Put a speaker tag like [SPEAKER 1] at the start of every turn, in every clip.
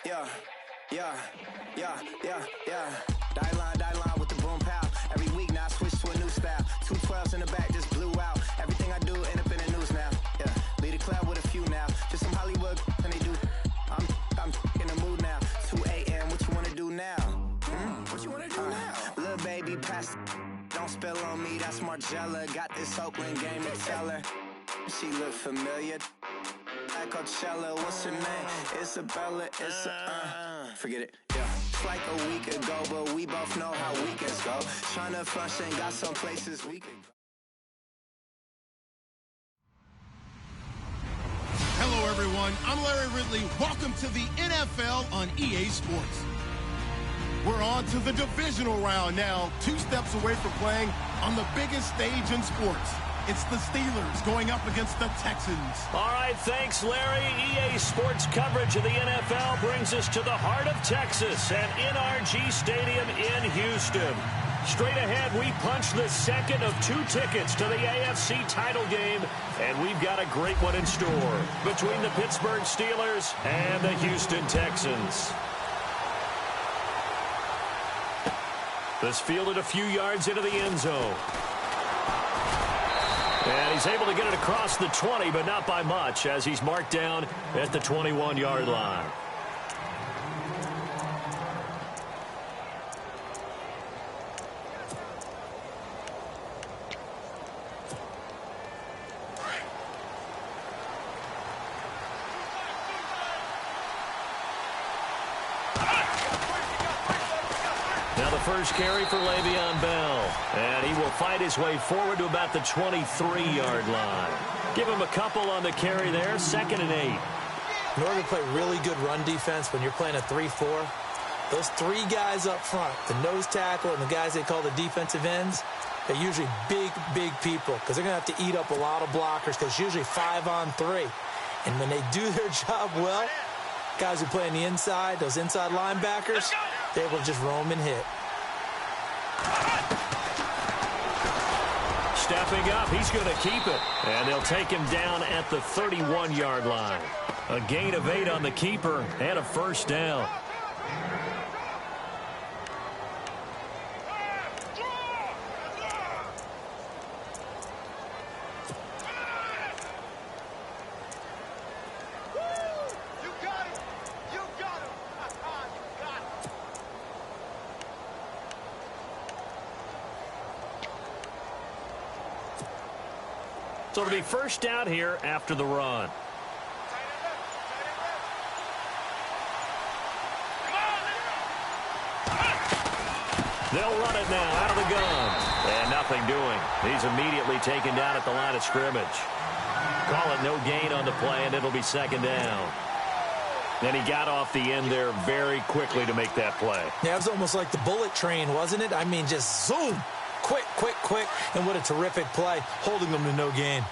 [SPEAKER 1] Yeah. Die line with the boom pow. Every week now I switch to a new style. 212s in the back just blew out. Everything I do end up in the news now. Yeah, lead a club with a few now. Just some Hollywood and they do. I'm in the mood now. 2 a.m. What you wanna do now? What you wanna do now? Little baby, pass. Don't spill on me. That's Margella. Got this Oakland game to tell her. She look familiar. Like Coachella, what's her name? Isabella, forget it, yeah. It's like a week ago, but we both know how weekends go. Tryna function, got some places we can go.
[SPEAKER 2] Hello, everyone. I'm Larry Ridley. Welcome to the NFL on EA Sports. We're on to the divisional round now, 2 steps away from playing on the biggest stage in sports. It's the Steelers going up against the Texans.
[SPEAKER 3] All right, thanks, Larry. EA Sports coverage of the NFL brings us to the heart of Texas at NRG Stadium in Houston. Straight ahead, we punch the second of 2 tickets to the AFC title game, and we've got a great one in store between the Pittsburgh Steelers and the Houston Texans. This fielded a few yards into the end zone. And he's able to get it across the 20, but not by much, as he's marked down at the 21-yard line. Now the first carry for Le'Veon Bell, and he will fight his way forward to about the 23-yard line. Give him a couple on the carry there, 2nd and 8.
[SPEAKER 4] In order to play really good run defense when you're playing a 3-4, those 3 guys up front, the nose tackle and the guys they call the defensive ends, they're usually big people because they're going to have to eat up a lot of blockers because it's usually 5-on-3. And when they do their job well, guys who play on the inside, those inside linebackers, they're able to just roam and hit.
[SPEAKER 3] Stepping up, he's going to keep it. And they'll take him down at the 31-yard line. A gain of 8 on the keeper and a first down. So it'll be first down here after the run. They'll run it now out of the gun. And nothing doing. He's immediately taken down at the line of scrimmage. Call it no gain on the play, and it'll be 2nd down. And he got off the end there very quickly to make that play.
[SPEAKER 4] Yeah, it was almost like the bullet train, wasn't it? I mean, just zoom. Quick. And what a terrific play, holding them to no gain.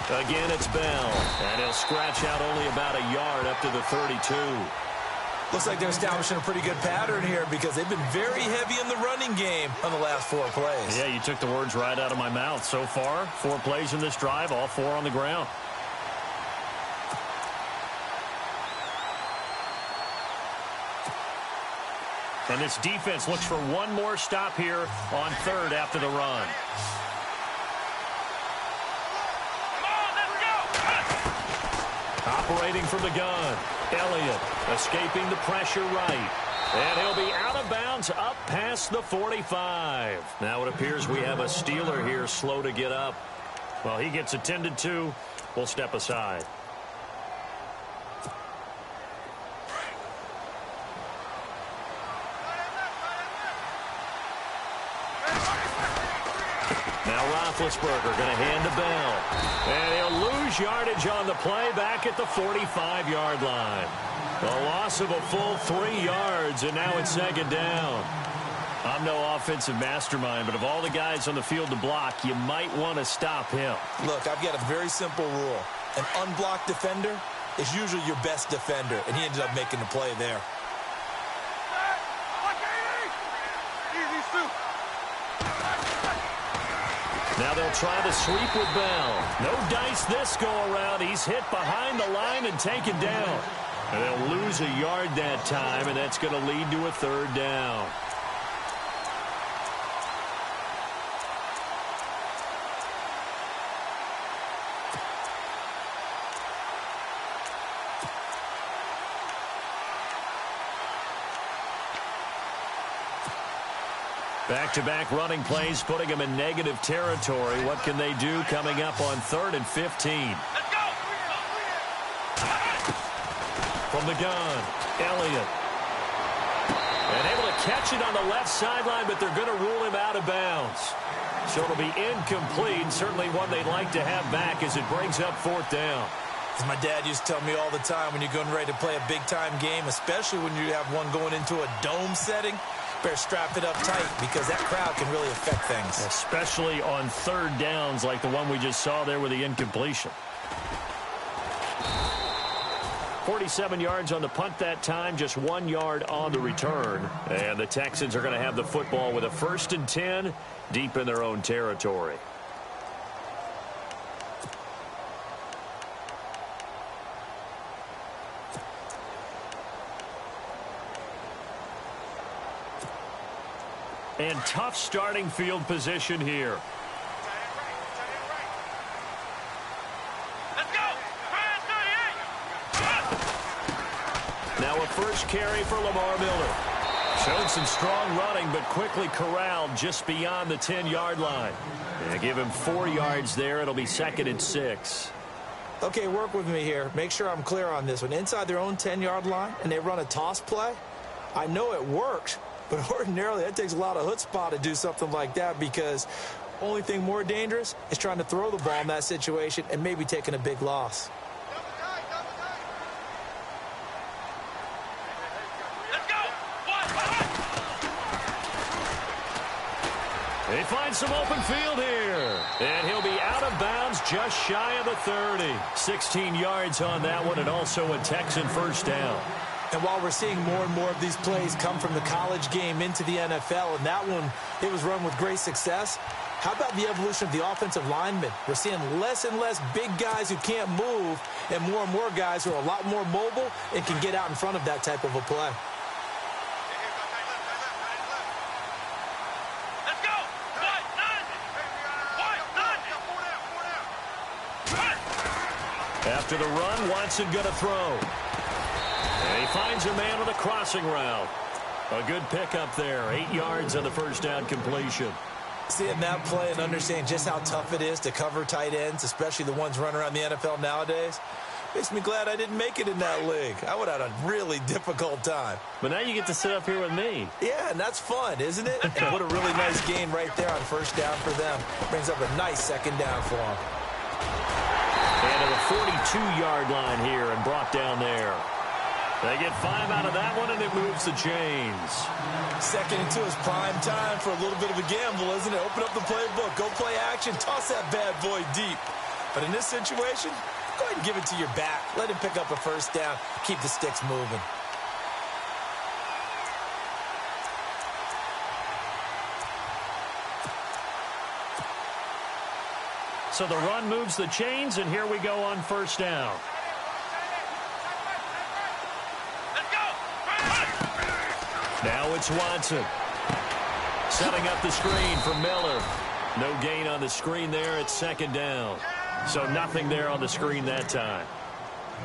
[SPEAKER 3] Again, it's Bell. And he'll scratch out only about a yard up to the 32.
[SPEAKER 4] Looks like they're establishing a pretty good pattern here because they've been very heavy in the running game on the last 4 plays.
[SPEAKER 3] Yeah, you took the words right out of my mouth. So far, 4 plays in this drive, all 4 on the ground. And this defense looks for one more stop here on 3rd after the run. Operating from the gun, Elliott escaping the pressure right. And he'll be out of bounds up past the 45. Now it appears we have a Steeler here slow to get up. Well, he gets attended to. We'll step aside. Now Roethlisberger going to hand to Bell. And he'll lose yardage on the play back at the 45-yard line. A loss of a full 3 yards, and now it's 2nd down. I'm no offensive mastermind, but of all the guys on the field to block, you might want to stop him.
[SPEAKER 4] Look, I've got a very simple rule. An unblocked defender is usually your best defender, and he ended up making the play there.
[SPEAKER 3] Now they'll try the sweep with Bell. No dice this go-around. He's hit behind the line and taken down. And they'll lose a yard that time, and that's going to lead to a third down. Back-to-back running plays, putting them in negative territory. What can they do coming up on 3rd and 15?
[SPEAKER 5] Let's go!
[SPEAKER 3] From the gun, Elliott. And able to catch it on the left sideline, but they're going to rule him out of bounds. So it'll be incomplete, certainly one they'd like to have back as it brings up 4th down.
[SPEAKER 4] As my dad used to tell me all the time, when you're going ready to play a big-time game, especially when you have one going into a dome setting, better strap it up tight because that crowd can really affect things.
[SPEAKER 3] Especially on 3rd downs like the one we just saw there with the incompletion. 47 yards on the punt that time, just 1 yard on the return. And the Texans are going to have the football with a 1st and 10 deep in their own territory. And tough starting field position here.
[SPEAKER 5] Let's go!
[SPEAKER 3] Now a first carry for Lamar Miller. Showed some strong running, but quickly corralled just beyond the 10-yard line. And give him 4 yards there. It'll be 2nd and 6.
[SPEAKER 4] Okay, work with me here. Make sure I'm clear on this one. Inside their own 10-yard line, and they run a toss play, I know it works. But ordinarily, that takes a lot of chutzpah to do something like that because only thing more dangerous is trying to throw the ball in that situation and maybe taking a big loss.
[SPEAKER 5] Let's go!
[SPEAKER 3] They find some open field here. And he'll be out of bounds just shy of the 30. 16 yards on that one, and also a Texan 1st down.
[SPEAKER 4] And while we're seeing more and more of these plays come from the college game into the NFL, and that one, it was run with great success, how about the evolution of the offensive linemen? We're seeing less and less big guys who can't move and more guys who are a lot more mobile and can get out in front of that type of a play.
[SPEAKER 5] Let's go!
[SPEAKER 3] After the run, Watson going to throw. And he finds a man with a crossing route. A good pickup there. 8 yards on the 1st down completion.
[SPEAKER 4] Seeing that play and understanding just how tough it is to cover tight ends, especially the ones running around the NFL nowadays, makes me glad I didn't make it in that league. I would have had a really difficult time.
[SPEAKER 3] But now you get to sit up here with me.
[SPEAKER 4] Yeah, and that's fun, isn't it? And what a really nice gain right there on 1st down for them. Brings up a nice 2nd down for them.
[SPEAKER 3] And to the 42-yard line here and brought down there. They get 5 out of that one, and it moves the chains.
[SPEAKER 4] 2nd and 2 is prime time for a little bit of a gamble, isn't it? Open up the playbook, go play action, toss that bad boy deep. But in this situation, go ahead and give it to your back. Let him pick up a 1st down, keep the sticks moving.
[SPEAKER 3] So the run moves the chains, and here we go on 1st down. Now it's Watson. Setting up the screen for Miller. No gain on the screen there. It's 2nd down. So nothing there on the screen that time.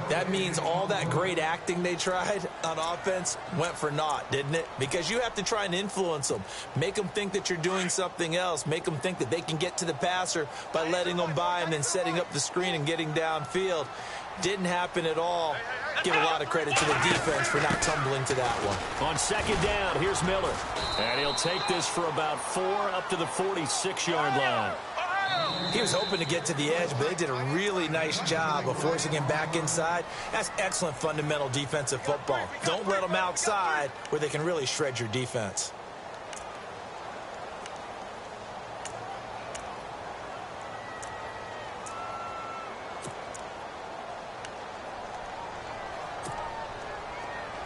[SPEAKER 4] That means all that great acting they tried on offense went for naught, didn't it? Because you have to try and influence them. Make them think that you're doing something else. Make them think that they can get to the passer by letting them by and then setting up the screen and getting downfield. Didn't happen at all. Give a lot of credit to the defense for not tumbling to that one.
[SPEAKER 3] On 2nd down, here's Miller. And he'll take this for about 4 up to the 46-yard line.
[SPEAKER 4] He was hoping to get to the edge, but they did a really nice job of forcing him back inside. That's excellent fundamental defensive football. Don't let them outside where they can really shred your defense.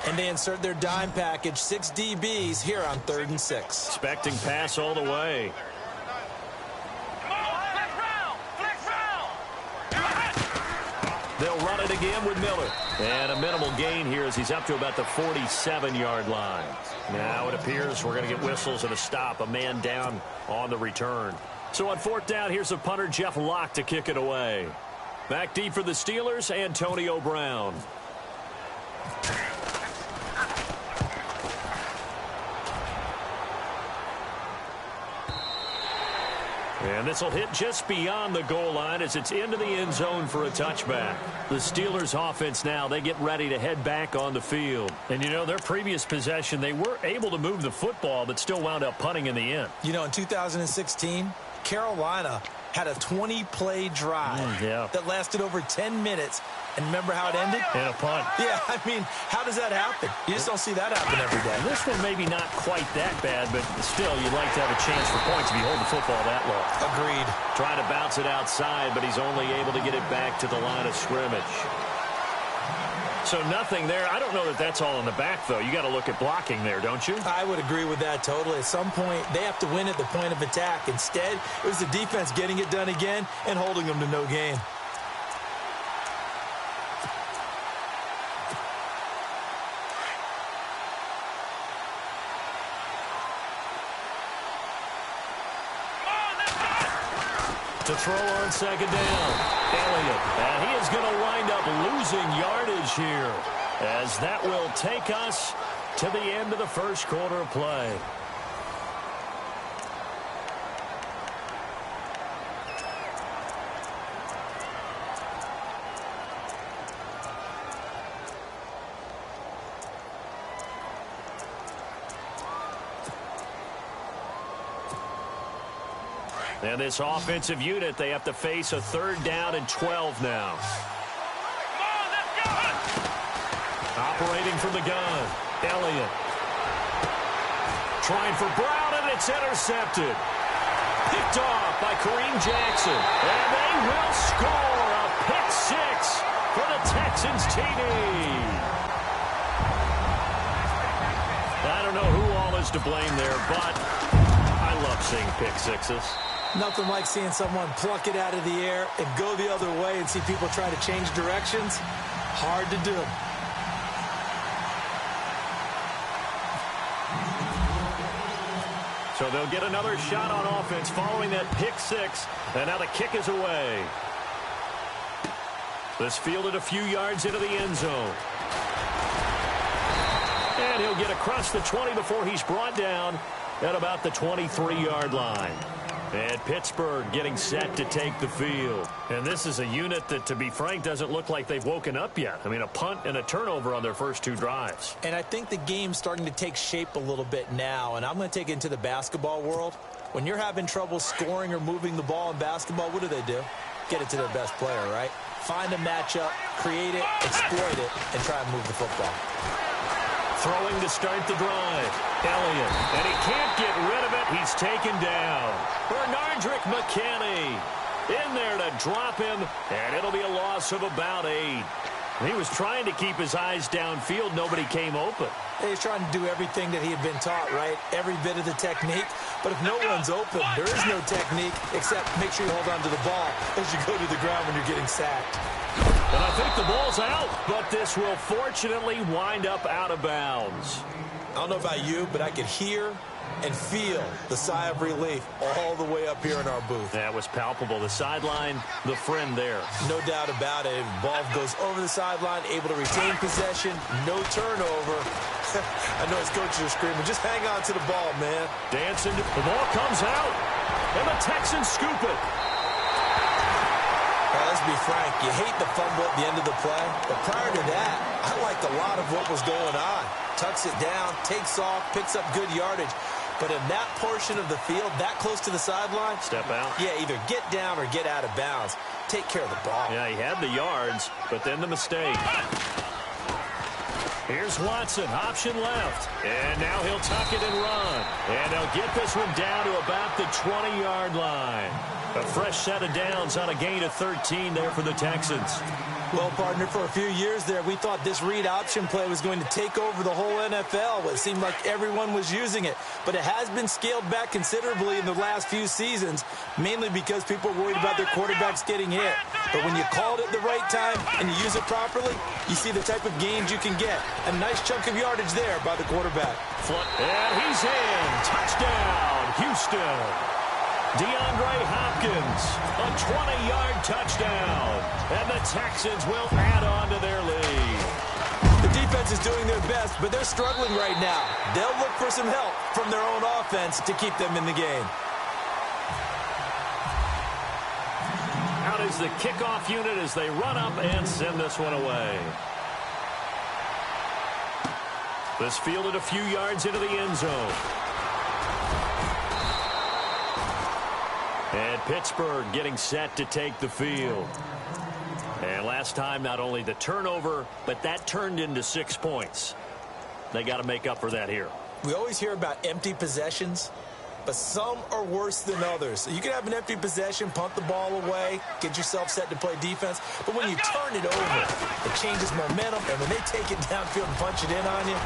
[SPEAKER 4] And they insert their dime package, 6 DBs here on 3rd and 6.
[SPEAKER 3] Expecting pass all the way. They'll run it again with Miller. And a minimal gain here as he's up to about the 47-yard line. Now it appears we're going to get whistles and a stop. A man down on the return. So on fourth down, here's the punter, Jeff Locke, to kick it away. Back deep for the Steelers, Antonio Brown. And this will hit just beyond the goal line as it's into the end zone for a touchback. The Steelers offense now, they get ready to head back on the field. And, you know, their previous possession, they were able to move the football but still wound up punting in the end.
[SPEAKER 4] You know, in 2016, Carolina had a 20-play drive that lasted over 10 minutes. And remember how it ended?
[SPEAKER 3] And a punt.
[SPEAKER 4] Yeah, I mean, how does that happen? You just don't see that happen every day.
[SPEAKER 3] This one maybe not quite that bad, but still, you'd like to have a chance for points if you hold the football that long.
[SPEAKER 4] Agreed.
[SPEAKER 3] Trying to bounce it outside, but he's only able to get it back to the line of scrimmage. So nothing there. I don't know that that's all in the back, though. You got to look at blocking there, don't you?
[SPEAKER 4] I would agree with that totally. At some point, they have to win at the point of attack. Instead, it was the defense getting it done again and holding them to no gain.
[SPEAKER 3] To throw on second down, Elliott. And he is going to wind up losing yardage here, as that will take us to the end of the first quarter of play. And this offensive unit, they have to face a 3rd down and 12 now. Operating from the gun, Elliott. Trying for Brown, and it's intercepted. Picked off by Kareem Jackson. And they will score a pick 6 for the Texans TD. I don't know who all is to blame there, but I love seeing pick 6s.
[SPEAKER 4] Nothing like seeing someone pluck it out of the air and go the other way and see people try to change directions. Hard to do.
[SPEAKER 3] So they'll get another shot on offense following that pick 6. And now the kick is away. This fielded a few yards into the end zone. And he'll get across the 20 before he's brought down at about the 23-yard line. And Pittsburgh getting set to take the field. And this is a unit that, to be frank, doesn't look like they've woken up yet. I mean, a punt and a turnover on their first 2 drives.
[SPEAKER 4] And I think the game's starting to take shape a little bit now. And I'm going to take it into the basketball world. When you're having trouble scoring or moving the ball in basketball, what do? Get it to their best player, right? Find a matchup, create it, exploit it, and try and move the football.
[SPEAKER 3] Throwing to start the drive. Elliott. And he can't get rid of it. He's taken down. Bernardrick McKinney in there to drop him. And it'll be a loss of about 8. He was trying to keep his eyes downfield. Nobody came open.
[SPEAKER 4] He's trying to do everything that he had been taught, right? Every bit of the technique. But if no one's open, there is no technique except make sure you hold on to the ball as you go to the ground when you're getting sacked.
[SPEAKER 3] And I think the ball's out, but this will fortunately wind up out of bounds.
[SPEAKER 4] I don't know about you, but I could hear and feel the sigh of relief all the way up here in our booth.
[SPEAKER 3] That was palpable. The sideline, the friend there.
[SPEAKER 4] No doubt about it. Ball goes over the sideline, able to retain possession, no turnover. I know his coaches are screaming, just hang on to the ball, man.
[SPEAKER 3] Dancing, the ball comes out, and the Texans scoop it.
[SPEAKER 4] Well, let's be frank, you hate the fumble at the end of the play, but prior to that, I liked a lot of what was going on. Tucks it down, takes off, picks up good yardage. But in that portion of the field, that close to the sideline,
[SPEAKER 3] step out.
[SPEAKER 4] Yeah, either get down or get out of bounds. Take care of the ball.
[SPEAKER 3] Yeah, he had the yards, but then the mistake. Here's Watson, option left. And now he'll tuck it and run. And they'll get this one down to about the 20-yard line. A fresh set of downs on a gain of 13 there for the Texans.
[SPEAKER 4] Well, partner, for a few years there, we thought this read option play was going to take over the whole NFL. It seemed like everyone was using it. But it has been scaled back considerably in the last few seasons, mainly because people are worried about their quarterbacks getting hit. But when you call it at the right time and you use it properly, you see the type of gains you can get. A nice chunk of yardage there by the quarterback.
[SPEAKER 3] And he's in. Touchdown, Houston. DeAndre Hopkins, a 20-yard touchdown. And the Texans will add on to their lead.
[SPEAKER 4] The defense is doing their best, but they're struggling right now. They'll look for some help from their own offense to keep them in the game.
[SPEAKER 3] Out is the kickoff unit as they run up and send this one away. This fielded a few yards into the end zone. And Pittsburgh getting set to take the field. And last time, not only the turnover, but that turned into 6 points. They got to make up for that here.
[SPEAKER 4] We always hear about empty possessions, but some are worse than others. So you can have an empty possession, punt the ball away, get yourself set to play defense. But when you turn it over, it changes momentum. And when they take it downfield and punch it in on you,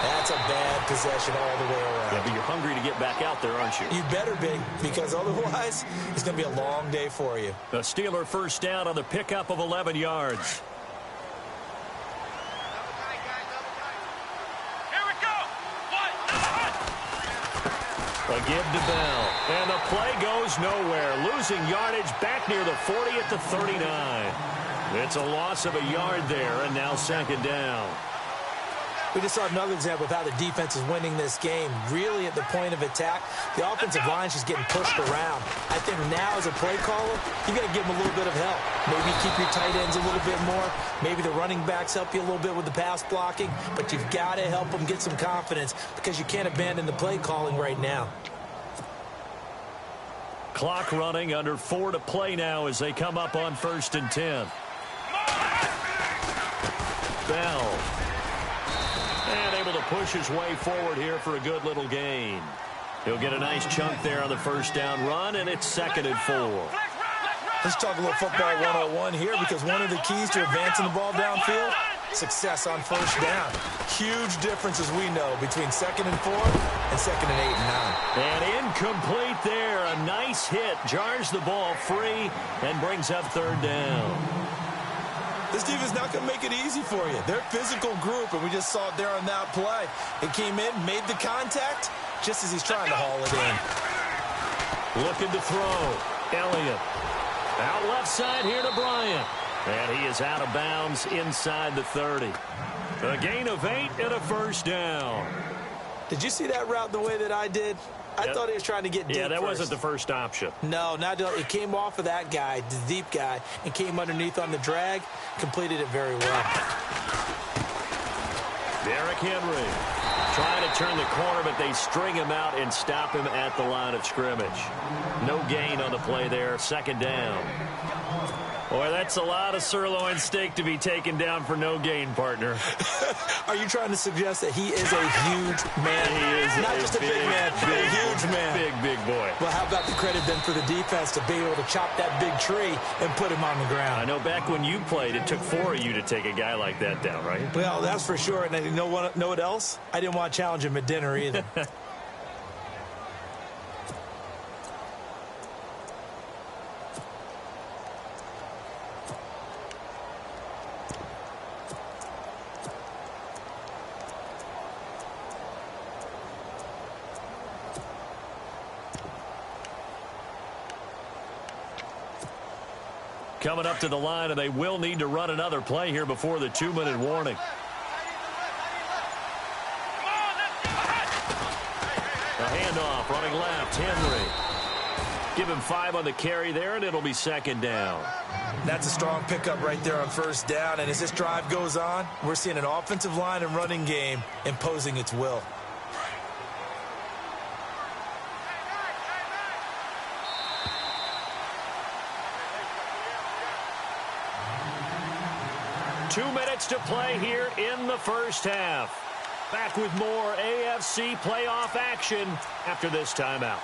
[SPEAKER 4] that's a bad possession all the way around.
[SPEAKER 3] Yeah, but you're hungry to get back out there, aren't you?
[SPEAKER 4] You better be, because otherwise it's going to be a long day for you.
[SPEAKER 3] The Steeler first down on the pickup of 11 yards. A give to Bell. And the play goes nowhere. Losing yardage back near the 40 at the 39. It's a loss of a yard there, and now second down.
[SPEAKER 4] We just saw another example of how the defense is winning this game. Really at the point of attack, the offensive line is just getting pushed around. I think now as a play caller, you got to give them a little bit of help. Maybe keep your tight ends a little bit more. Maybe the running backs help you a little bit with the pass blocking. But you've got to help them get some confidence because you can't abandon the play calling right now.
[SPEAKER 3] Clock running, under 4 to play now as they come up on 1st and 10. Bell. And able to push his way forward here for a good little gain. He'll get a nice chunk there on the first down run, and it's 2nd and 4.
[SPEAKER 4] Let's talk a little football 101 here, because one of the keys to advancing the ball downfield, success on first down. Huge difference, as we know, between 2nd and 4 and 2nd and 8 and 9.
[SPEAKER 3] And incomplete there. A nice hit. Jars the ball free and brings up 3rd down.
[SPEAKER 4] This team is not going to make it easy for you. They're a physical group, and we just saw it there on that play. It came in, made the contact, just as he's trying to haul it in.
[SPEAKER 3] Looking to throw. Elliott. Out left side here to Bryant. And he is out of bounds inside the 30. A gain of 8 and a first down.
[SPEAKER 4] Did you see that route the way that I did? I thought he was trying to get deep.
[SPEAKER 3] Yeah, that
[SPEAKER 4] first.
[SPEAKER 3] wasn't the first option.
[SPEAKER 4] No, it came off of that guy, the deep guy, and came underneath on the drag. Completed it very well.
[SPEAKER 3] Derrick Henry trying to turn the corner, but they string him out and stop him at the line of scrimmage. No gain on the play there. 2nd down. Boy, that's a lot of sirloin steak to be taken down for no gain, partner.
[SPEAKER 4] Are you trying to suggest that he is a huge man?
[SPEAKER 3] He is
[SPEAKER 4] not just a big man, but a huge man.
[SPEAKER 3] Big boy.
[SPEAKER 4] Well, how about the credit then for the defense to be able to chop that big tree and put him on the ground?
[SPEAKER 3] I know back when you played, it took 4 of you to take a guy like that down, right?
[SPEAKER 4] Well, that's for sure. And you know what else? I didn't want to challenge him at dinner either.
[SPEAKER 3] Coming up to the line, and they will need to run another play here before the 2-minute warning. A handoff, running left, Henry. Give him 5 on the carry there, and it'll be 2nd down.
[SPEAKER 4] That's a strong pickup right there on first down, and as this drive goes on, we're seeing an offensive line and running game imposing its will.
[SPEAKER 3] Two minutes to play here in the first half. Back with more AFC playoff action after this timeout.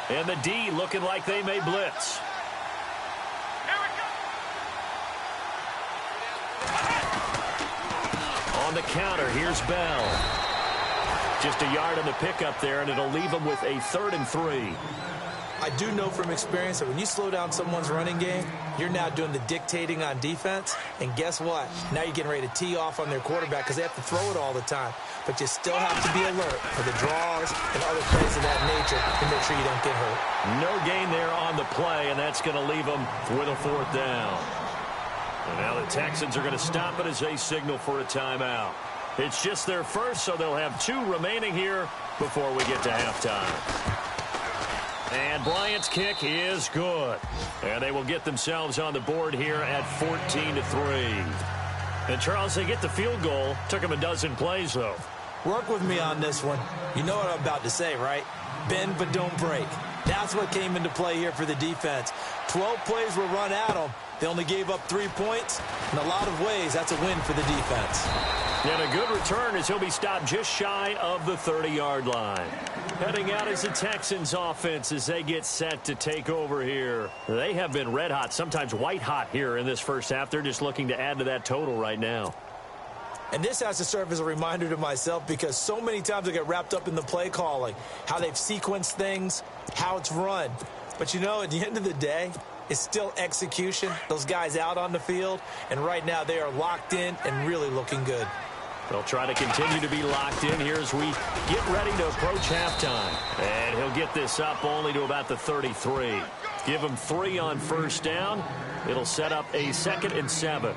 [SPEAKER 3] And the D looking like they may blitz. On the counter, here's Bell. Just a yard on the pickup there, and it'll leave them with a 3rd and 3.
[SPEAKER 4] I do know from experience that when you slow down someone's running game, you're now doing the dictating on defense. And guess what? Now you're getting ready to tee off on their quarterback because they have to throw it all the time. But you still have to be alert for the draws and other plays of that nature to make sure you don't get hurt.
[SPEAKER 3] No gain there on the play, and that's going to leave them with a 4th down. And now the Texans are going to stop it as they signal for a timeout. It's just their first, so they'll have 2 remaining here before we get to halftime. And Bryant's kick is good. And they will get themselves on the board here at 14-3. And, Charles, they get the field goal. Took them a dozen plays, though.
[SPEAKER 4] Work with me on this one. You know what I'm about to say, right? Bend but don't break. That's what came into play here for the defense. 12 plays were run at them. They only gave up 3 points. In a lot of ways, that's a win for the defense.
[SPEAKER 3] And a good return as he'll be stopped just shy of the 30-yard line. Heading out is the Texans offense as they get set to take over here. They have been red hot, sometimes white hot here in this first half. They're just looking to add to that total right now.
[SPEAKER 4] And this has to serve as a reminder to myself because so many times I get wrapped up in the play calling, how they've sequenced things, how it's run. But, you know, at the end of the day, it's still execution. Those guys out on the field, and right now they are locked in and really looking good.
[SPEAKER 3] They'll try to continue to be locked in here as we get ready to approach halftime. And he'll get this up only to about the 33. Give him 3 on first down. It'll set up a 2nd and 7.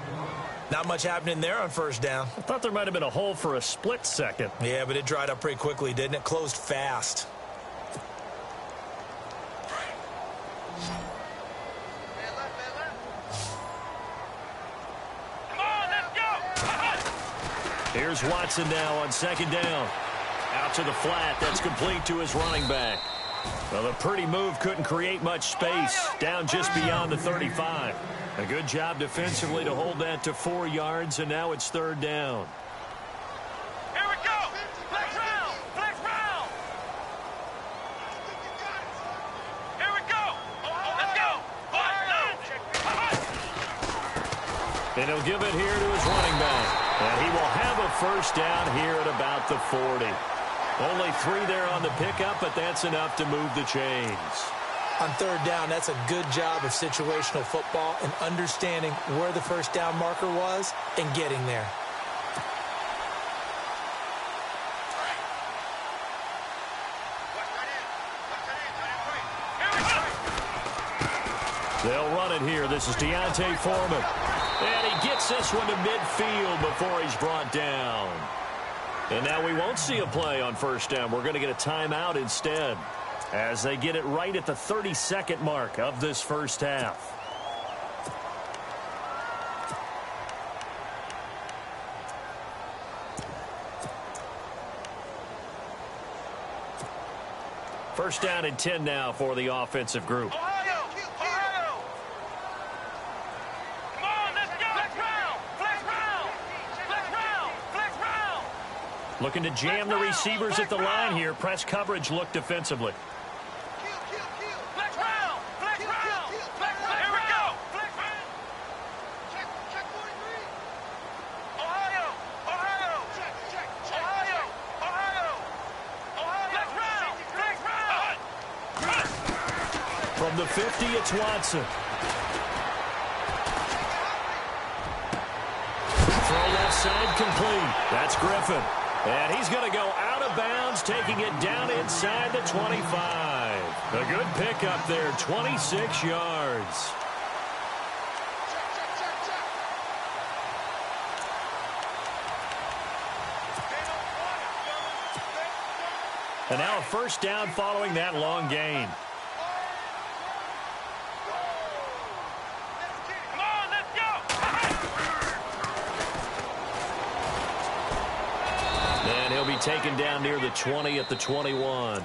[SPEAKER 4] Not much happening there on first down.
[SPEAKER 3] I thought there might have been a hole for a split second.
[SPEAKER 4] Yeah, but it dried up pretty quickly, didn't it? Closed fast.
[SPEAKER 3] Here's Watson now on 2nd down. Out to the flat. That's complete to his running back. Well, a pretty move couldn't create much space. Down just beyond the 35. A good job defensively to hold that to 4 yards, and now it's 3rd down.
[SPEAKER 5] Here we go. Flex round. Flex round. Here we go. Let's go.
[SPEAKER 3] And he'll give it here to his running back. And he will have a first down here at about the 40. Only 3 there on the pickup, but that's enough to move the chains.
[SPEAKER 4] On 3rd down, that's a good job of situational football and understanding where the first down marker was and getting there.
[SPEAKER 3] They'll run it here. This is Deontay Foreman. And he gets this one to midfield before he's brought down. And now we won't see a play on first down. We're going to get a timeout instead as they get it right at the 32nd mark of this first half. First down and 10 now for the offensive group. Looking to jam the receivers at the line here. Press coverage look defensively.
[SPEAKER 5] Flex round. Flex round. Here we go. Flex round. Check 43. Ohio. Flex round.
[SPEAKER 3] From the 50, it's Watson. Throw left side complete. That's Griffin. And he's going to go out of bounds, taking it down inside the 25. A good pickup there, 26 yards. And now a first down following that long gain. And he'll be taken down near the 20 at the 21.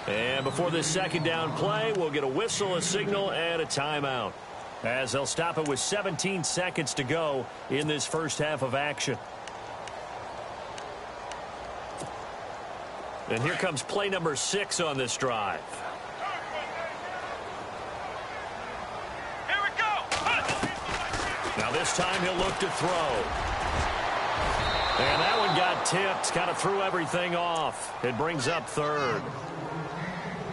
[SPEAKER 3] And before this second down play, we'll get a whistle, a signal, and a timeout, as they'll stop it with 17 seconds to go in this first half of action. And here comes play number 6 on this drive. This time he'll look to throw. And that one got tipped. Kind of threw everything off. It brings up third.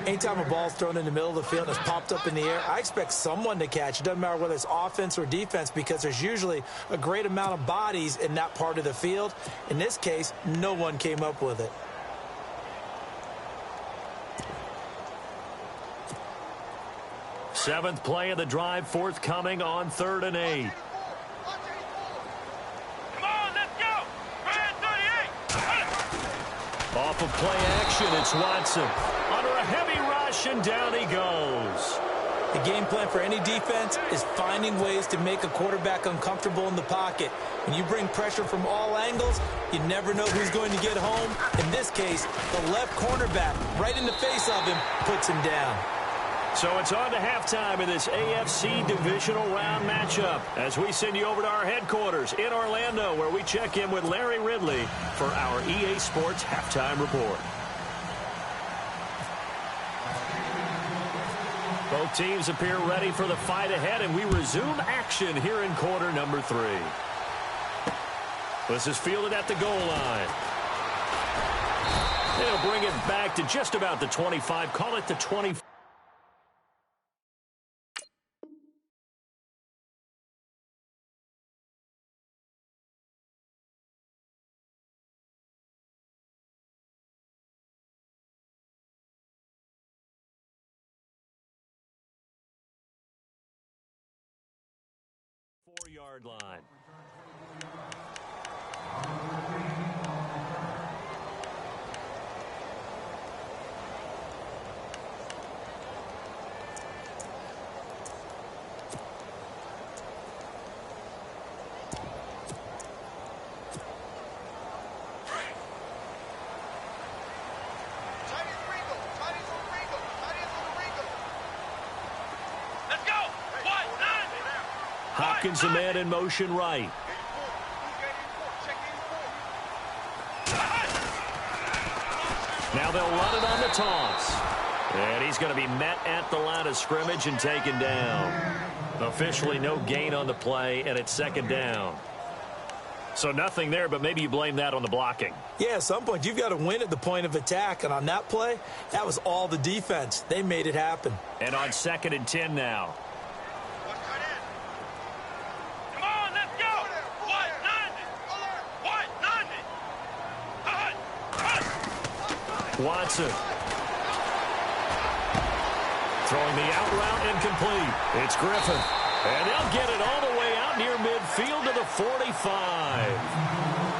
[SPEAKER 4] Anytime a ball's thrown in the middle of the field and it's popped up in the air, I expect someone to catch. It doesn't matter whether it's offense or defense because there's usually a great amount of bodies in that part of the field. In this case, no one came up with it.
[SPEAKER 3] Seventh play of the drive forthcoming on 3rd and 8.
[SPEAKER 5] Come on, let's go. Brand 38.
[SPEAKER 3] Off of play action, it's Watson. Under a heavy rush, and down he goes.
[SPEAKER 4] The game plan for any defense is finding ways to make a quarterback uncomfortable in the pocket. When you bring pressure from all angles, you never know who's going to get home. In this case, the left cornerback, right in the face of him, puts him down.
[SPEAKER 3] So it's on to halftime in this AFC divisional round matchup as we send you over to our headquarters in Orlando where we check in with Larry Ridley for our EA Sports Halftime Report. Both teams appear ready for the fight ahead, and we resume action here in quarter number 3. This is fielded at the goal line. They'll bring it back to just about the 25, call it the 24. Yard line. Hopkins, a man in motion right. Now they'll run it on the toss. And he's going to be met at the line of scrimmage and taken down. Officially no gain on the play, and it's 2nd down. So nothing there, but maybe you blame that on the blocking.
[SPEAKER 4] Yeah, at some point you've got to win at the point of attack, and on that play, that was all the defense. They made it happen. And on 2nd and 10 now. Watson. Throwing the out route incomplete. It's Griffin. And they'll get it all the way out near midfield to the 45.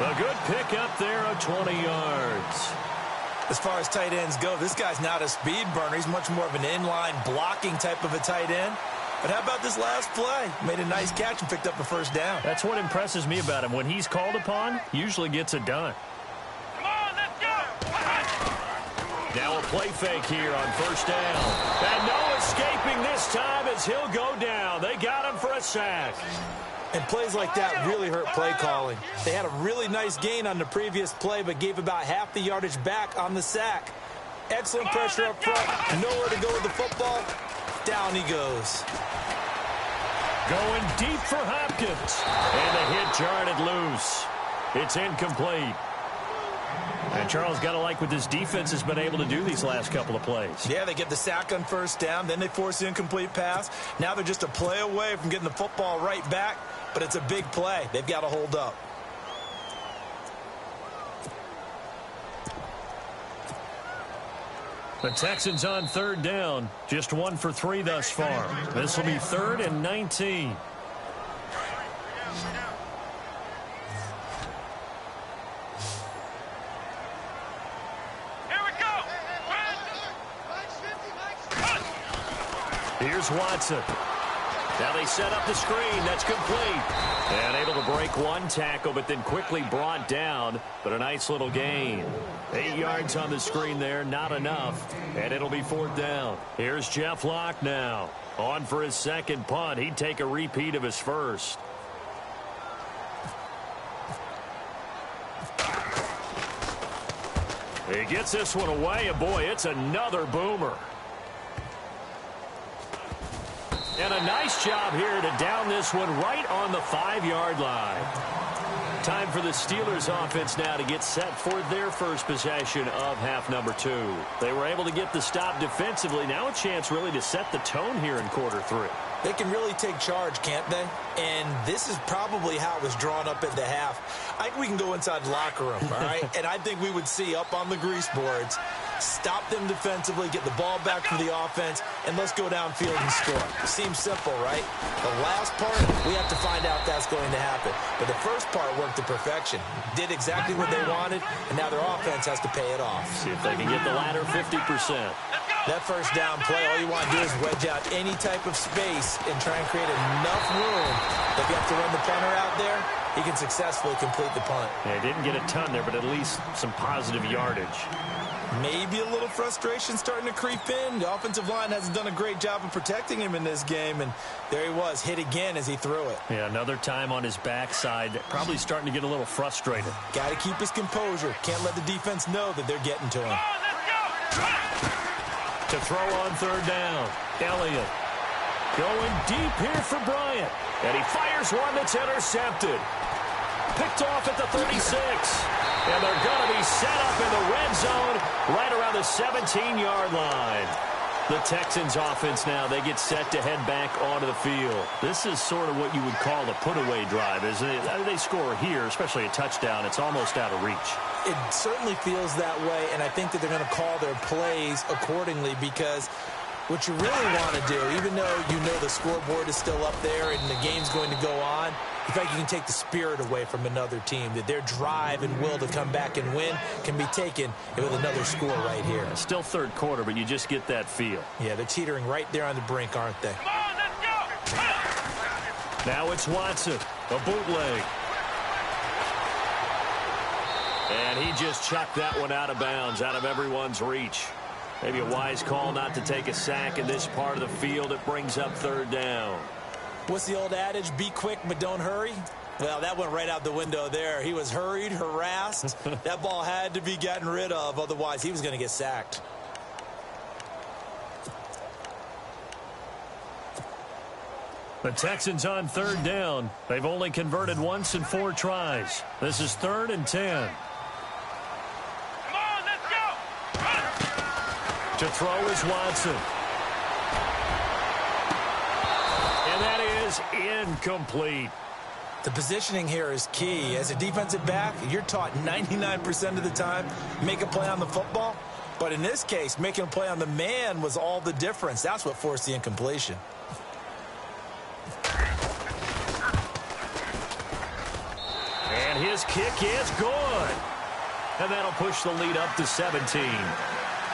[SPEAKER 4] A good pick up there of 20 yards. As far as tight ends go, this guy's not a speed burner. He's much more of an inline blocking type of a tight end. But how about this last play? Made a nice catch and picked up a 1st down.
[SPEAKER 3] That's what impresses me about him. When he's called upon, usually gets it done. Now a play fake here on 1st down. And no escaping this time as he'll go down. They got him for a sack.
[SPEAKER 4] And plays like that really hurt play calling. They had a really nice gain on the previous play, but gave about half the yardage back on the sack. Excellent pressure up front. Nowhere to go with the football. Down he goes.
[SPEAKER 3] Going deep for Hopkins. And the hit jarred it loose. It's incomplete. And Charles, got to like what this defense has been able to do these last couple of plays.
[SPEAKER 4] Yeah, they get the sack on 1st down, then they force the incomplete pass. Now they're just a play away from getting the football right back, but it's a big play. They've got to hold up.
[SPEAKER 3] The Texans on 3rd down, just 1 for 3 thus far. This will be 3rd and 19. Here's Watson. Now they set up the screen. That's complete. And able to break one tackle, but then quickly brought down. But a nice little gain. 8 yards on the screen there. Not enough. And it'll be 4th down. Here's Jeff Locke now. On for his 2nd punt. He'd take a repeat of his 1st. He gets this one away. And boy, it's another boomer. And a nice job here to down this one right on the 5-yard line. Time for the Steelers offense now to get set for their first possession of half number 2. They were able to get the stop defensively. Now a chance really to set the tone here in quarter 3.
[SPEAKER 4] They can really take charge, can't they? And this is probably how it was drawn up at the half. I think we can go inside the locker room, all right? And I think we would see up on the grease boards, stop them defensively, get the ball back for the offense, and let's go downfield and score. Seems simple, right? The last part, we have to find out that's going to happen. But the first part worked to perfection. Did exactly what they wanted, and now their offense has to pay it off.
[SPEAKER 3] See if they can get the latter 50%.
[SPEAKER 4] That first down play, all you want to do is wedge out any type of space and try and create enough room that if you have to run the punter out there, he can successfully complete the punt.
[SPEAKER 3] Yeah, didn't get a ton there, but at least some positive yardage.
[SPEAKER 4] Maybe a little frustration starting to creep in. The offensive line hasn't done a great job of protecting him in this game, and there he was, hit again as he threw it.
[SPEAKER 3] Yeah, another time on his backside, probably starting to get a little frustrated.
[SPEAKER 4] Got to keep his composure. Can't let the defense know that they're getting to him.
[SPEAKER 3] To throw on third down, Elliott going deep here for Bryant, and he fires one that's intercepted. Picked off at the 36, and they're going to be set up in the red zone right around the 17-yard line. The Texans offense now, they get set to head back onto the field. This is sort of what you would call a put-away drive, isn't it? They score here, especially a touchdown. It's almost out of reach.
[SPEAKER 4] It certainly feels that way, and I think that they're going to call their plays accordingly because what you really want to do, even though you know the scoreboard is still up there and the game's going to go on, in fact, you can take the spirit away from another team, that their drive and will to come back and win can be taken with another score right here.
[SPEAKER 3] Still third quarter, but you just get that feel.
[SPEAKER 4] Yeah, they're teetering right there on the brink, aren't they?
[SPEAKER 5] Come on, let's go!
[SPEAKER 3] Now it's Watson, a bootleg. And he just chucked that one out of bounds, out of everyone's reach. Maybe a wise call not to take a sack in this part of the field. It brings up third down.
[SPEAKER 4] What's the old adage? Be quick, but don't hurry. Well, that went right out the window there. He was hurried, harassed. That ball had to be gotten rid of. Otherwise, he was going to get sacked.
[SPEAKER 3] The Texans on third down. They've only converted once in 4 tries. This is 3rd and 10.
[SPEAKER 5] Come on, let's go!
[SPEAKER 3] To throw is Watson. And that is incomplete.
[SPEAKER 4] The positioning here is key. As a defensive back, you're taught 99% of the time, make a play on the football. But in this case, making a play on the man was all the difference. That's what forced the incompletion.
[SPEAKER 3] And his kick is good. And that'll push the lead up to 17.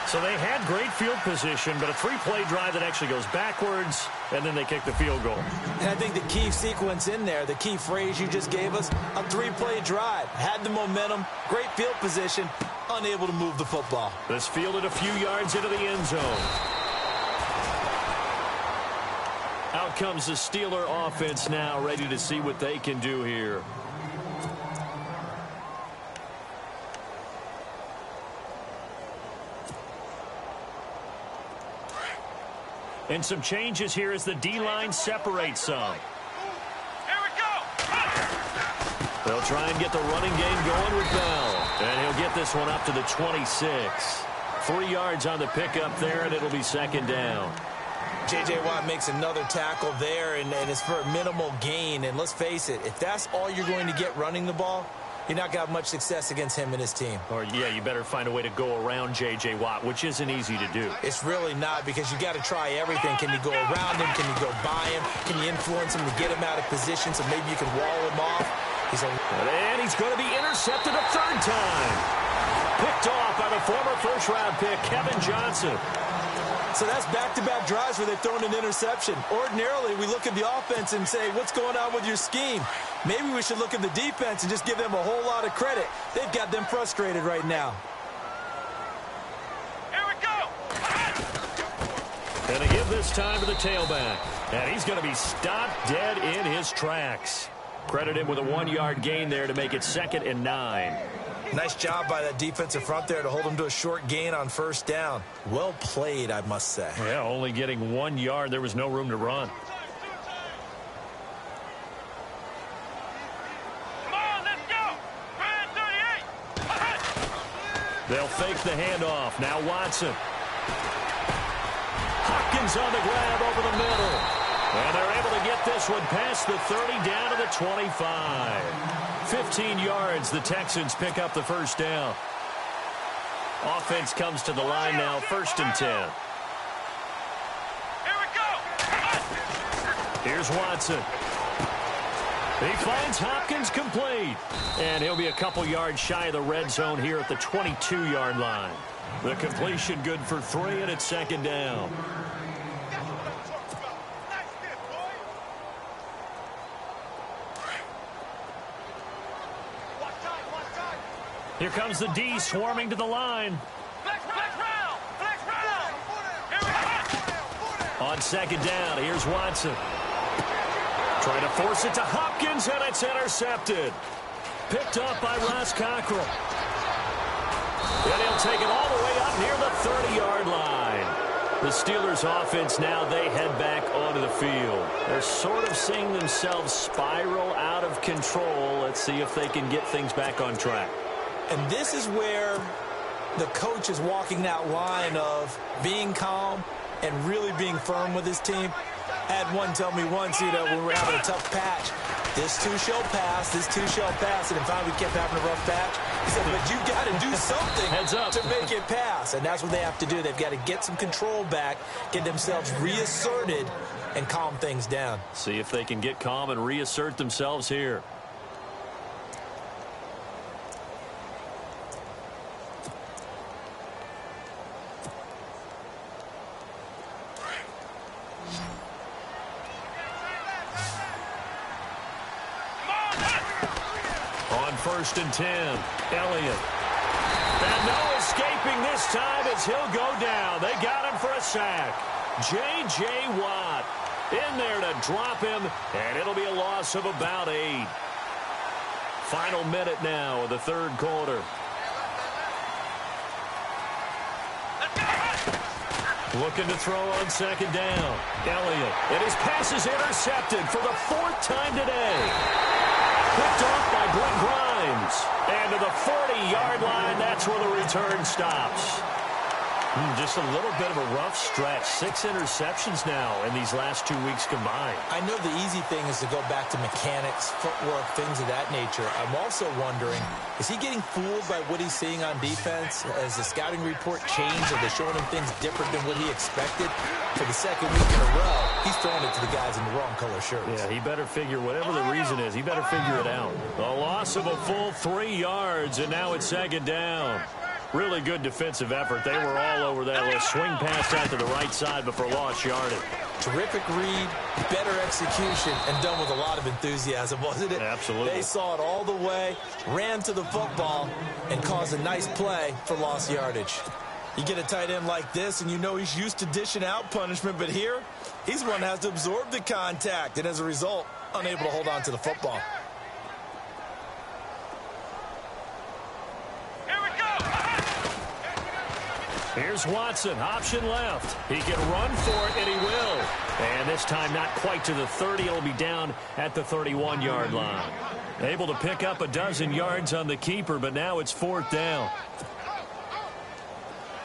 [SPEAKER 3] So they had great field position, but a 3-play drive that actually goes backwards, and then they kick the field goal.
[SPEAKER 4] And I think the key sequence in there, the key phrase you just gave us, a 3-play drive. Had the momentum, great field position, unable to move the football.
[SPEAKER 3] This fielded a few yards into the end zone. Out comes the Steeler offense now, ready to see what they can do here. And some changes here as the D-line separates some.
[SPEAKER 5] Here we go!
[SPEAKER 3] They'll try and get the running game going with Bell. And he'll get this one up to the 26. 3 yards on the pickup there, and it'll be 2nd down.
[SPEAKER 4] J.J. Watt makes another tackle there, and it's for a minimal gain. And let's face it, if that's all you're going to get running the ball, you're not going to have much success against him and his team.
[SPEAKER 3] Or, yeah, you better find a way to go around J.J. Watt, which isn't easy to do.
[SPEAKER 4] It's really not, because you got to try everything. Can you go around him? Can you go by him? Can you influence him to get him out of position so maybe you can wall him off?
[SPEAKER 3] And he's going to be intercepted a 3rd time. Picked off by the former first-round pick, Kevin Johnson.
[SPEAKER 4] So that's back-to-back drives where they've thrown an interception. Ordinarily, we look at the offense and say, what's going on with your scheme? Maybe we should look at the defense and just give them a whole lot of credit. They've got them frustrated right now.
[SPEAKER 5] Here we go!
[SPEAKER 3] And they give this time to the tailback. And he's going to be stopped dead in his tracks. Credit him with a 1-yard gain there to make it 2nd and 9.
[SPEAKER 4] Nice job by that defensive front there to hold him to a short gain on first down. Well played, I must say.
[SPEAKER 3] Yeah, only getting 1 yard. There was no room to run.
[SPEAKER 5] Come on, let's go. 38.
[SPEAKER 3] They'll fake the handoff. Now Watson. Hopkins on the grab over the middle. And they're able to get this one past the 30 down to the 25. 15 yards. The Texans pick up the first down. Offense comes to the line now, 1st and 10.
[SPEAKER 5] Here we go.
[SPEAKER 3] Here's Watson. He finds Hopkins complete. And he'll be a couple yards shy of the red zone here at the 22-yard line. The completion good for 3, and it's 2nd down. Here comes the D swarming to the line.
[SPEAKER 5] Flex round. Flex round. Here we go.
[SPEAKER 3] On 2nd down, here's Watson. Trying to force it to Hopkins, and it's intercepted. Picked up by Ross Cockrell. And he'll take it all the way up near the 30-yard line. The Steelers' offense now, they head back onto the field. They're sort of seeing themselves spiral out of control. Let's see if they can get things back on track.
[SPEAKER 4] And this is where the coach is walking that line of being calm and really being firm with his team. I had one tell me once, when we were having a tough patch, this too shall pass, this too shall pass, and finally we kept having a rough patch. He said, but you got to do something
[SPEAKER 3] Heads up.
[SPEAKER 4] to make it pass, and that's what they have to do. They've got to get some control back, get themselves reasserted, and calm things down.
[SPEAKER 3] See if they can get calm and reassert themselves here. On 1st and 10, Elliott. And no escaping this time as he'll go down. They got him for a sack. J.J. Watt in there to drop him, and it'll be a loss of about 8. Final minute now of the 3rd quarter. Looking to throw on 2nd down. Elliott, and his pass is intercepted for the 4th time today. Picked off by Brent Grimes. And to the 40-yard line, that's where the return stops. Just a little bit of a rough stretch. 6 interceptions now in these last 2 weeks combined.
[SPEAKER 4] I know the easy thing is to go back to mechanics, footwork, things of that nature. I'm also wondering, is he getting fooled by what he's seeing on defense? Has the scouting report changed? Are they showing him things different than what he expected? For the 2nd week in a row, he's throwing it to the guys in the wrong color shirts.
[SPEAKER 3] Yeah, he better figure, whatever the reason is, he better figure it out. A loss of a full 3 yards, and now it's 2nd down. Really good defensive effort. They were all over that little swing pass out to the right side, but for lost yardage.
[SPEAKER 4] Terrific read, better execution, and done with a lot of enthusiasm, wasn't it?
[SPEAKER 3] Absolutely.
[SPEAKER 4] They saw it all the way, ran to the football, and caused a nice play for lost yardage. You get a tight end like this, and you know he's used to dishing out punishment, but here, he's the one that has to absorb the contact, and as a result, unable to hold on to the football.
[SPEAKER 3] Here's Watson, option left. He can run for it, and he will. And this time not quite to the 30. It'll be down at the 31-yard line. Able to pick up a dozen yards on the keeper, but now it's 4th down.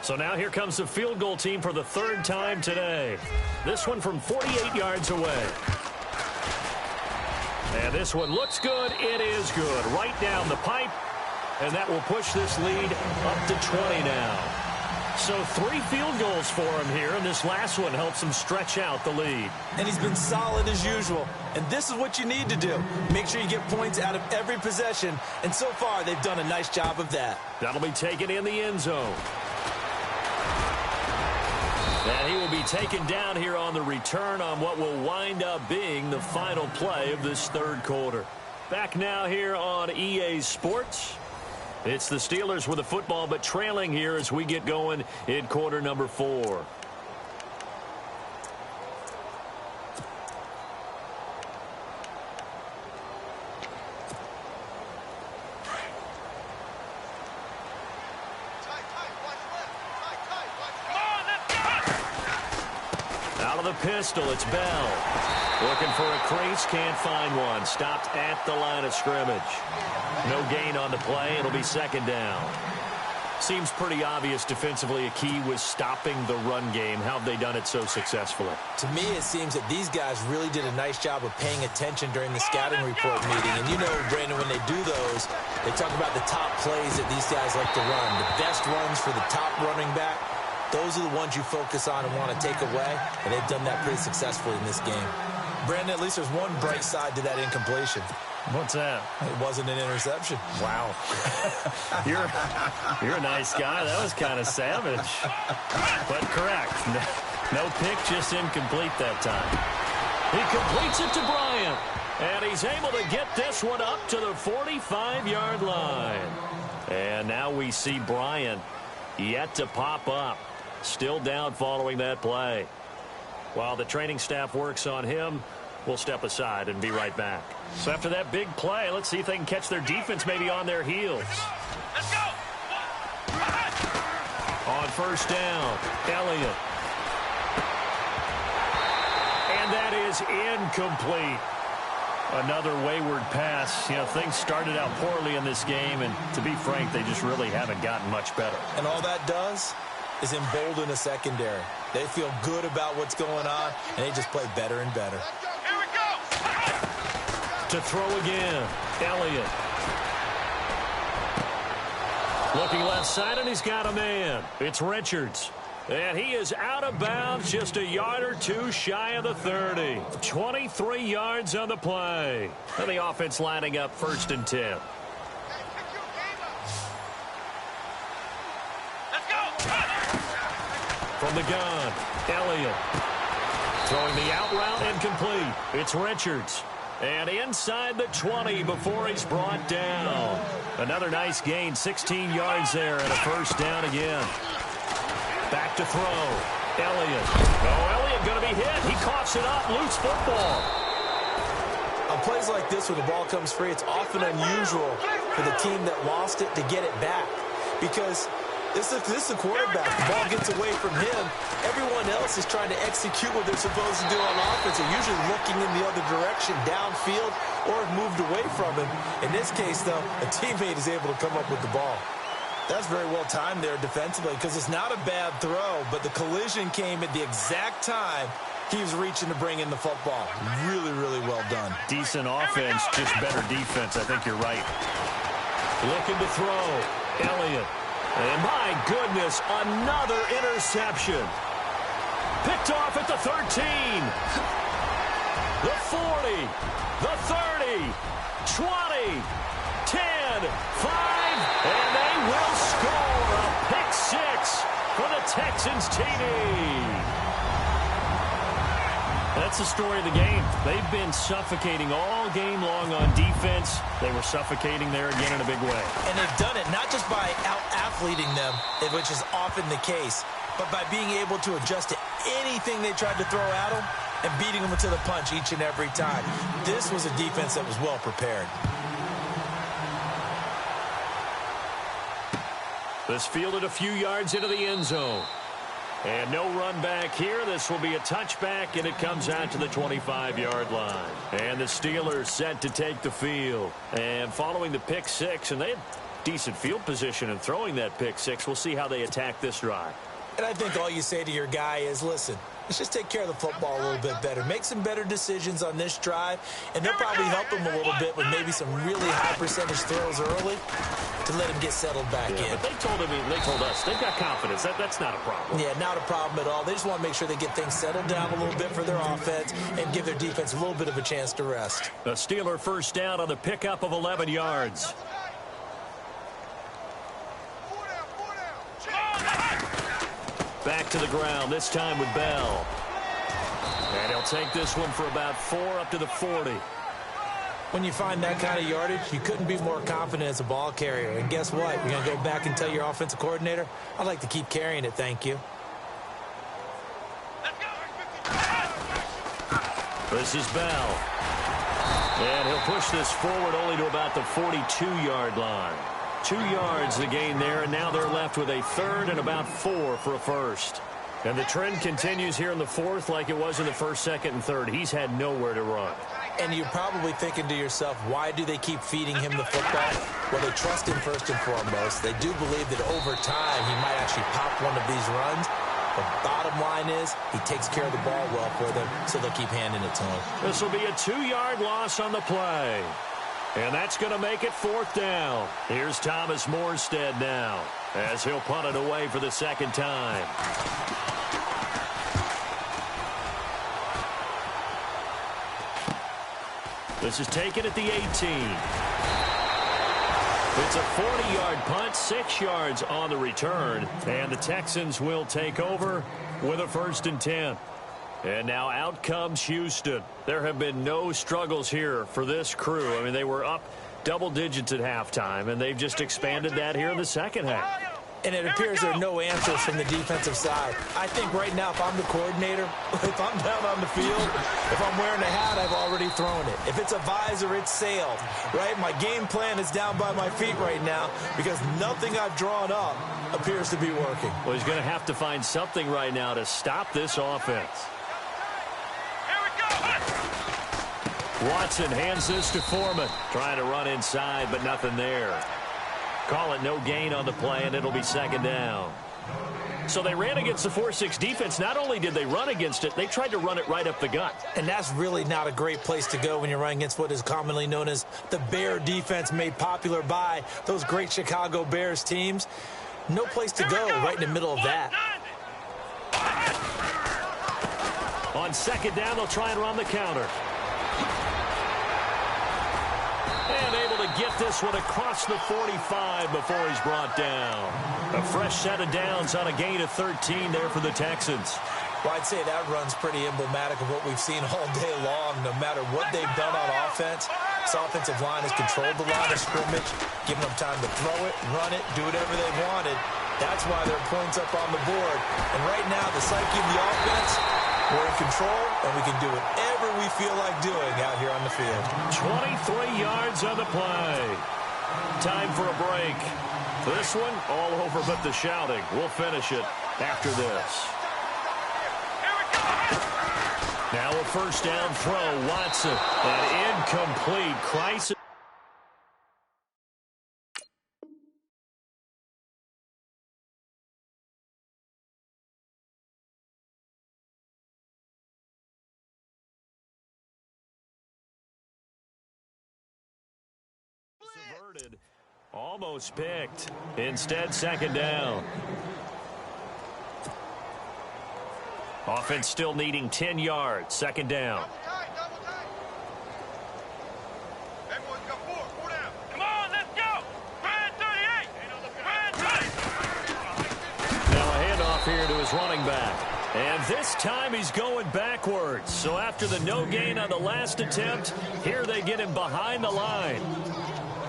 [SPEAKER 3] So now here comes the field goal team for the 3rd time today. This one from 48 yards away. And this one looks good. It is good. Right down the pipe. And that will push this lead up to 20 now. So 3 field goals for him here, and this last one helps him stretch out the lead.
[SPEAKER 4] And he's been solid as usual. And this is what you need to do. Make sure you get points out of every possession. And so far, they've done a nice job of that.
[SPEAKER 3] That'll be taken in the end zone. And he will be taken down here on the return on what will wind up being the final play of this 3rd quarter. Back now here on EA Sports. It's the Steelers with the football, but trailing here as we get going in quarter number 4. Out of the pistol, it's Bell. Looking for a crease, can't find one. Stopped at the line of scrimmage. No gain on the play. It'll be second down. Seems pretty obvious defensively a key was stopping the run game. How have they done it so successfully?
[SPEAKER 4] To me, it seems that these guys really did a nice job of paying attention during the scouting report meeting. And you know, Brandon, when they do those, they talk about the top plays that these guys like to run. The best runs for the top running back. Those are the ones you focus on and want to take away. And they've done that pretty successfully in this game. Brandon, at least there's one bright side to that incompletion.
[SPEAKER 3] What's that?
[SPEAKER 4] It wasn't an interception.
[SPEAKER 3] Wow. You're a nice guy. That was kind of savage. But correct. No pick, just incomplete that time. He completes it to Bryant. And he's able to get this one up to the 45-yard line. And now we see Bryant yet to pop up. Still down following that play. While the training staff works on him, we'll step aside and be right back. So after that big play, let's see if they can catch their defense maybe on their heels.
[SPEAKER 5] Let's go.
[SPEAKER 3] On first down, Elliott. And that is incomplete. Another wayward pass. You know, things started out poorly in this game, and to be frank, they just really haven't gotten much better.
[SPEAKER 4] And all that does is embolden a secondary. They feel good about what's going on, and they just play better and better.
[SPEAKER 5] Here we go.
[SPEAKER 3] To throw again, Elliott. Looking left side, and he's got a man. It's Richards. And he is out of bounds, just a yard or two shy of the 30. 23 yards on the play. And the offense lining up 1st and 10. From the gun, Elliott. Throwing the out route incomplete. It's Richards. And inside the 20 before he's brought down. Another nice gain, 16 yards there and a first down again. Back to throw. Elliott. Oh, Elliott going to be hit. He coughs it up. Loose football.
[SPEAKER 4] On plays like this where the ball comes free, it's often unusual for the team that lost it to get it back. Because this is the quarterback. The ball gets away from him. Everyone else is trying to execute what they're supposed to do on offense. They're usually looking in the other direction, downfield, or have moved away from him. In this case, though, a teammate is able to come up with the ball. That's very well timed there defensively because it's not a bad throw, but the collision came at the exact time he was reaching to bring in the football. Really, really well done.
[SPEAKER 3] Decent offense, just better defense. I think you're right. Looking to throw. Elliott. And my goodness, another interception. Picked off at the 13. The 40. The 30. 20. 10. 5. And they will score a pick six for the Texans TD. That's the story of the game. They've been suffocating all game long on defense. They were suffocating there again in a big way.
[SPEAKER 4] And they've done it not just by out-athleting them, which is often the case, but by being able to adjust to anything they tried to throw at them and beating them to the punch each and every time. This was a defense that was well prepared.
[SPEAKER 3] This fielded a few yards into the end zone. And no run back here. This will be a touchback, and it comes out to the 25-yard line. And the Steelers set to take the field. And following the pick six, and they had decent field position in throwing that pick six. We'll see how they attack this drive.
[SPEAKER 4] And I think all you say to your guy is, listen, let's just take care of the football a little bit better. Make some better decisions on this drive, and they'll probably help him a little bit with maybe some really high percentage throws early to let him get settled back in.
[SPEAKER 3] But they told us they've got confidence. That's not a problem.
[SPEAKER 4] Yeah, not a problem at all. They just want to make sure they get things settled down a little bit for their offense and give their defense a little bit of a chance to rest.
[SPEAKER 3] A Steeler first down on the pickup of 11 yards. Back to the ground, this time with Bell. And he'll take this one for about 4 up to the 40.
[SPEAKER 4] When you find that kind of yardage, you couldn't be more confident as a ball carrier. And guess what? You're going to go back and tell your offensive coordinator, I'd like to keep carrying it, thank you.
[SPEAKER 3] This is Bell. And he'll push this forward only to about the 42-yard line. 2 yards the gain there, and now they're left with a third and about 4 for a first. And the trend continues here in the fourth like it was in the first, second, and third. He's had nowhere to run.
[SPEAKER 4] And you're probably thinking to yourself, why do they keep feeding him the football? Well, they trust him first and foremost. They do believe that over time he might actually pop one of these runs. The bottom line is he takes care of the ball well for them, so they'll keep handing it to him.
[SPEAKER 3] This will be a 2-yard loss on the play. And that's going to make it 4th down. Here's Thomas Morstead now as he'll punt it away for the second time. This is taken at the 18. It's a 40-yard punt, 6 yards on the return, and the Texans will take over with a 1st and 10. And now out comes Houston. There have been no struggles here for this crew. I mean, they were up double digits at halftime, and they've just expanded that here in the second half.
[SPEAKER 4] And it appears there are no answers from the defensive side. I think right now, if I'm the coordinator, if I'm down on the field, if I'm wearing a hat, I've already thrown it. If it's a visor, it's sailed, right? My game plan is down by my feet right now because nothing I've drawn up appears to be working.
[SPEAKER 3] Well, he's going to have to find something right now to stop this offense. Watson hands this to Foreman. Trying to run inside, but nothing there. Call it no gain on the play, and it'll be 2nd down. So they ran against the 4-6 defense. Not only did they run against it, they tried to run it right up the gut.
[SPEAKER 4] And that's really not a great place to go when you're running against what is commonly known as the Bear defense, made popular by those great Chicago Bears teams. No place to go right in the middle of that.
[SPEAKER 3] On 2nd down, they'll try and run the counter. And able to get this one across the 45 before he's brought down. A fresh set of downs on a gain of 13 there for the Texans.
[SPEAKER 4] Well, I'd say that run's pretty emblematic of what we've seen all day long. No matter what they've done on offense, this offensive line has controlled the line of scrimmage, giving them time to throw it, run it, do whatever they wanted. That's why there are points up on the board. And right now, the psyche of the offense, we're in control, and we can do whatever we feel like doing out here on the field.
[SPEAKER 3] 23 yards on the play. Time for a break. This one, all over but the shouting. We'll finish it after this. Now a 1st down throw. Watson, an incomplete crisis. Subverted. Almost picked. Instead, 2nd down. Offense still needing 10 yards. 2nd down.
[SPEAKER 5] Come on, let's go. Brand 38.
[SPEAKER 3] Now a handoff here to his running back. And this time he's going backwards. So after the no gain on the last attempt, here they get him behind the line.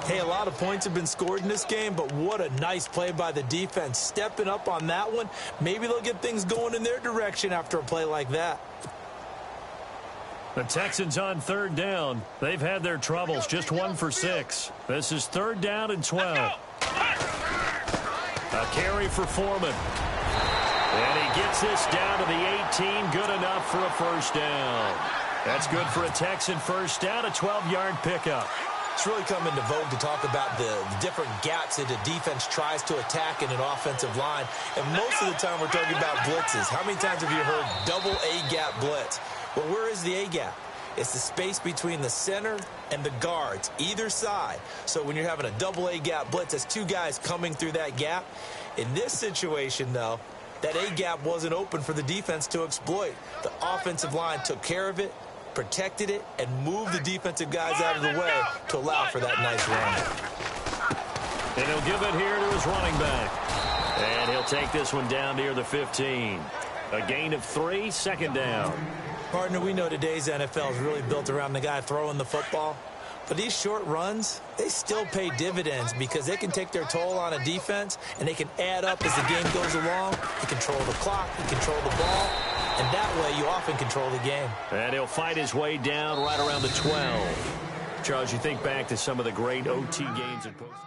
[SPEAKER 4] Hey, a lot of points have been scored in this game, but what a nice play by the defense. Stepping up on that one, maybe they'll get things going in their direction after a play like that.
[SPEAKER 3] The Texans on 3rd down. They've had their troubles, just 1 for 6. This is 3rd down and 12. A carry for Foreman. And he gets this down to the 18, good enough for a 1st down. That's good for a Texan 1st down, a 12-yard pickup.
[SPEAKER 4] It's really come into vogue to talk about the different gaps that a defense tries to attack in an offensive line. And most of the time we're talking about blitzes. How many times have you heard double A-gap blitz? Well, where is the A-gap? It's the space between the center and the guards, either side. So when you're having a double A-gap blitz, that's 2 guys coming through that gap. In this situation, though, that A-gap wasn't open for the defense to exploit. The offensive line took care of it, protected it, and moved the defensive guys out of the way to allow for that nice run.
[SPEAKER 3] And he'll give it here to his running back. And he'll take this one down near the 15. A gain of 3, 2nd down.
[SPEAKER 4] Partner, we know today's NFL is really built around the guy throwing the football. But these short runs, they still pay dividends because they can take their toll on a defense, and they can add up as the game goes along. You control the clock, you control the ball, and that way you often control the game.
[SPEAKER 3] And he'll fight his way down right around the 12. Charles, you think back to some of the great OT games in post.